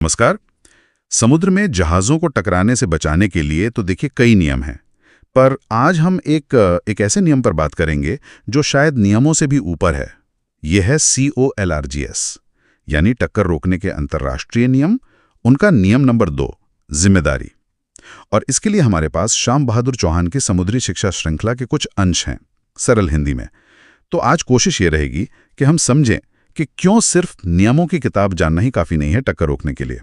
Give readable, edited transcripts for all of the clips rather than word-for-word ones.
नमस्कार। समुद्र में जहाज़ों को टकराने से बचाने के लिए तो देखिए कई नियम हैं, पर आज हम एक ऐसे नियम पर बात करेंगे जो शायद नियमों से भी ऊपर है। यह है COLRGS, यानी टक्कर रोकने के अंतर्राष्ट्रीय नियम, उनका नियम नंबर 2, जिम्मेदारी। और इसके लिए हमारे पास श्याम बहादुर चौहान की समुद्री शिक्षा श्रृंखला के कुछ अंश हैं, सरल हिंदी में। तो आज कोशिश ये रहेगी कि हम समझें कि क्यों सिर्फ नियमों की किताब जानना ही काफ़ी नहीं है टक्कर रोकने के लिए।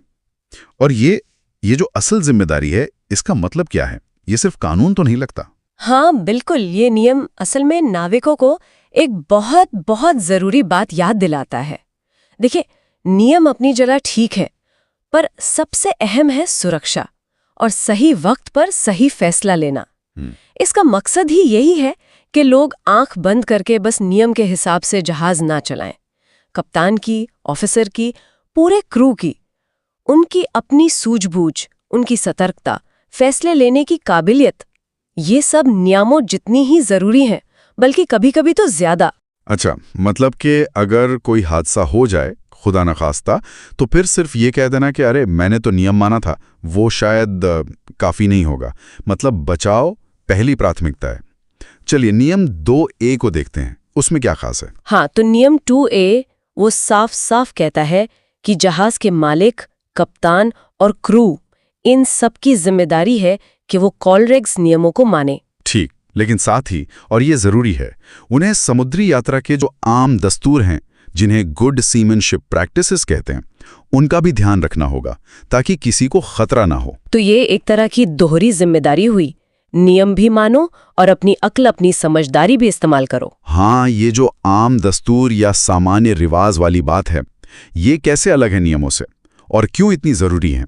और ये जो असल जिम्मेदारी है, इसका मतलब क्या है? ये सिर्फ कानून तो नहीं लगता। हाँ बिल्कुल, ये नियम असल में नाविकों को एक बहुत बहुत जरूरी बात याद दिलाता है। देखिए, नियम अपनी जगह ठीक है, पर सबसे अहम है सुरक्षा और सही वक्त पर सही फैसला लेना। इसका मकसद ही यही है कि लोग आंख बंद करके बस नियम के हिसाब से जहाज ना चलाएं। कप्तान की, ऑफिसर की, पूरे क्रू की, उनकी अपनी सूझबूझ, उनकी सतर्कता, फैसले लेने की काबिलियत, ये सब नियमों जितनी ही जरूरी हैं, बल्कि कभी-कभी तो ज्यादा। अच्छा, मतलब कि अगर कोई हादसा हो जाए, खुदा न खास्ता, तो फिर सिर्फ ये कह देना कि अरे मैंने तो नियम माना था, वो शायद काफ़ी नहीं होगा। मतलब बचाव पहली प्राथमिकता है। चलिए नियम 2A को देखते हैं, उसमें क्या खास है? हाँ, तो नियम 2A वो साफ साफ कहता है कि जहाज के मालिक, कप्तान और क्रू, इन सब की जिम्मेदारी है कि वो कॉलरेग्स नियमों को माने। ठीक, लेकिन साथ ही, और ये जरूरी है, उन्हें समुद्री यात्रा के जो आम दस्तूर हैं, जिन्हें गुड सीमनशिप प्रैक्टिसेस कहते हैं, उनका भी ध्यान रखना होगा ताकि किसी को खतरा ना हो। तो ये एक तरह की दोहरी जिम्मेदारी हुई, नियम भी मानो और अपनी अक्ल, अपनी समझदारी भी इस्तेमाल करो। हाँ, ये जो आम दस्तूर या सामान्य रिवाज वाली बात है, ये कैसे अलग है नियमों से और क्यों इतनी जरूरी है?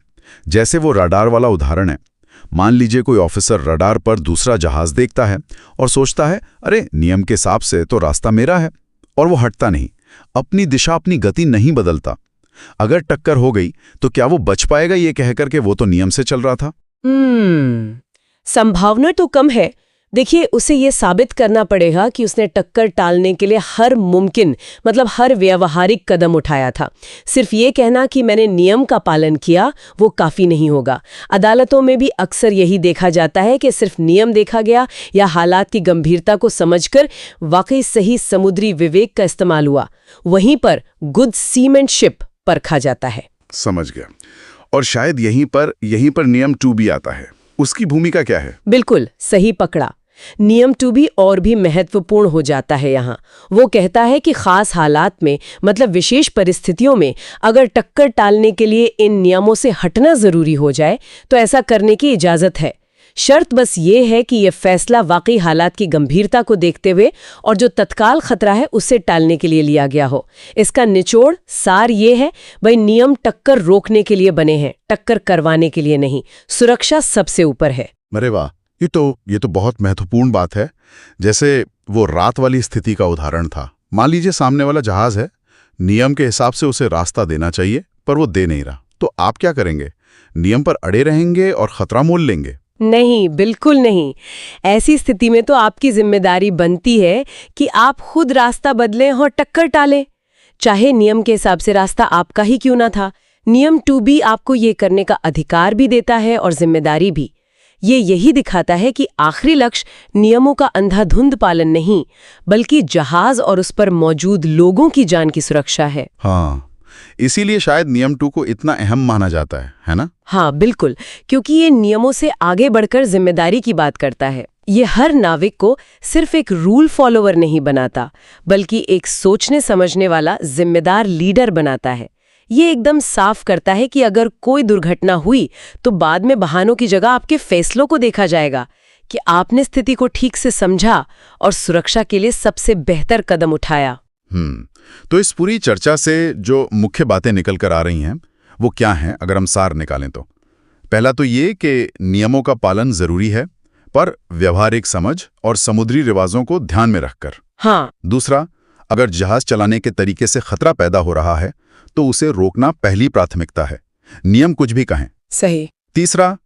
जैसे वो रडार वाला उदाहरण है। मान लीजिए कोई ऑफिसर रडार पर दूसरा जहाज देखता है और सोचता है, अरे नियम के हिसाब से तो रास्ता मेरा है, और वो हटता नहीं, अपनी दिशा, अपनी गति नहीं बदलता। अगर टक्कर हो गई तो क्या वो बच पाएगा ये कहकर के वो तो नियम से चल रहा था? संभावना तो कम है। देखिए, उसे ये साबित करना पड़ेगा कि उसने टक्कर टालने के लिए हर मुमकिन, मतलब हर व्यावहारिक कदम उठाया था। सिर्फ ये कहना कि मैंने नियम का पालन किया, वो काफी नहीं होगा। अदालतों में भी अक्सर यही देखा जाता है कि सिर्फ नियम देखा गया या हालात की गंभीरता को समझकर वाकई सही समुद्री विवेक का इस्तेमाल हुआ, वहीं पर गुड सीमनशिप परखा जाता है। समझ गया। और शायद यहीं पर नियम 2B आता है। उसकी भूमिका क्या है? बिल्कुल सही पकड़ा। नियम 2B और भी महत्वपूर्ण हो जाता है यहाँ। वो कहता है कि खास हालात में, मतलब विशेष परिस्थितियों में, अगर टक्कर टालने के लिए इन नियमों से हटना जरूरी हो जाए तो ऐसा करने की इजाजत है। शर्त बस ये है कि ये फैसला वाकई हालात की गंभीरता को देखते हुए और जो तत्काल खतरा है उसे टालने के लिए लिया गया हो। इसका निचोड़ सार ये है, भाई नियम टक्कर रोकने के लिए बने हैं, टक्कर करवाने के लिए नहीं। सुरक्षा सबसे ऊपर है। अरे वाह, ये तो बहुत महत्वपूर्ण बात है। जैसे वो रात वाली स्थिति का उदाहरण था। मान लीजिए सामने वाला जहाज है, नियम के हिसाब से उसे रास्ता देना चाहिए पर वो दे नहीं रहा, तो आप क्या करेंगे? नियम पर अड़े रहेंगे और खतरा मोल लेंगे? नहीं, बिल्कुल नहीं। ऐसी स्थिति में तो आपकी जिम्मेदारी बनती है कि आप खुद रास्ता बदलें और टक्कर टालें, चाहे नियम के हिसाब से रास्ता आपका ही क्यों ना था। नियम 2B आपको ये करने का अधिकार भी देता है और जिम्मेदारी भी। ये यही दिखाता है कि आखिरी लक्ष्य नियमों का अंधाधुंध पालन नहीं, बल्कि जहाज और उस पर मौजूद लोगों की जान की सुरक्षा है। हाँ, इसीलिए शायद नियम 2 को इतना अहम माना जाता है ना? हाँ बिल्कुल, क्योंकि ये नियमों से आगे बढ़कर जिम्मेदारी की बात करता है। ये हर नाविक को सिर्फ एक रूल फॉलोवर नहीं बनाता, बल्कि एक सोचने समझने वाला जिम्मेदार लीडर बनाता है। ये एकदम साफ करता है कि अगर कोई दुर्घटना हुई तो बाद में बहानों की जगह आपके फैसलों को देखा जाएगा कि आपने स्थिति को ठीक से समझा और सुरक्षा के लिए सबसे बेहतर कदम उठाया। तो इस पूरी चर्चा से जो मुख्य बातें निकल कर आ रही हैं वो क्या हैं, अगर हम सार निकालें तो? पहला तो ये कि नियमों का पालन जरूरी है, पर व्यवहारिक समझ और समुद्री रिवाजों को ध्यान में रखकर। हाँ। दूसरा, अगर जहाज चलाने के तरीके से खतरा पैदा हो रहा है तो उसे रोकना पहली प्राथमिकता है, नियम कुछ भी कहें। सही। तीसरा,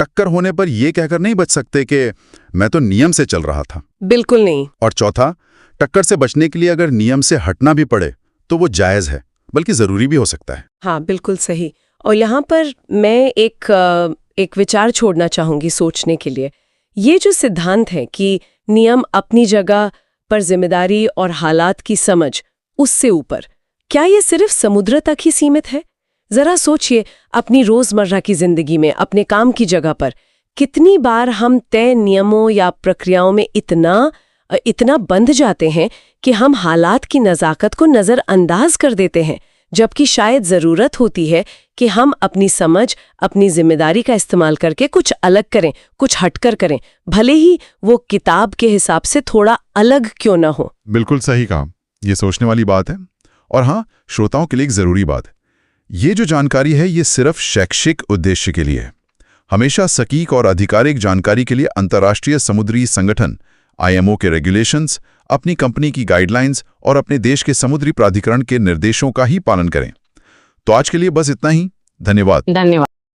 टक्कर होने पर यह कहकर नहीं बच सकते कि मैं तो नियम से चल रहा था। बिल्कुल नहीं। और चौथा, टक्कर से बचने के लिए अगर नियम से हटना भी पड़े तो वो जायज है, बल्कि जरूरी भी हो सकता है। हाँ बिल्कुल सही। और यहाँ पर मैं एक विचार छोड़ना चाहूंगी सोचने के लिए। ये जो सिद्धांत है कि नियम अपनी जगह पर जिम्मेदारी और हालात की समझ उससे ऊपर, क्या ये सिर्फ समुद्र तक ही सीमित है? जरा सोचिए, अपनी रोजमर्रा की जिंदगी में, अपने काम की जगह पर कितनी बार हम तय नियमों या प्रक्रियाओं में इतना बंध जाते हैं कि हम हालात की नज़ाकत को नज़रअंदाज कर देते हैं, जबकि शायद ज़रूरत होती है कि हम अपनी समझ, अपनी जिम्मेदारी का इस्तेमाल करके कुछ अलग करें, कुछ हटकर करें, भले ही वो किताब के हिसाब से थोड़ा अलग क्यों ना हो। बिल्कुल सही कहा, ये सोचने वाली बात है। और हाँ, श्रोताओं के लिए एक ज़रूरी बात है, ये जो जानकारी है ये सिर्फ शैक्षिक उद्देश्य के लिए है। हमेशा सटीक और आधिकारिक जानकारी के लिए अंतर्राष्ट्रीय समुद्री संगठन IMO के रेगुलेशंस, अपनी कंपनी की गाइडलाइंस और अपने देश के समुद्री प्राधिकरण के निर्देशों का ही पालन करें। तो आज के लिए बस इतना ही। धन्यवाद।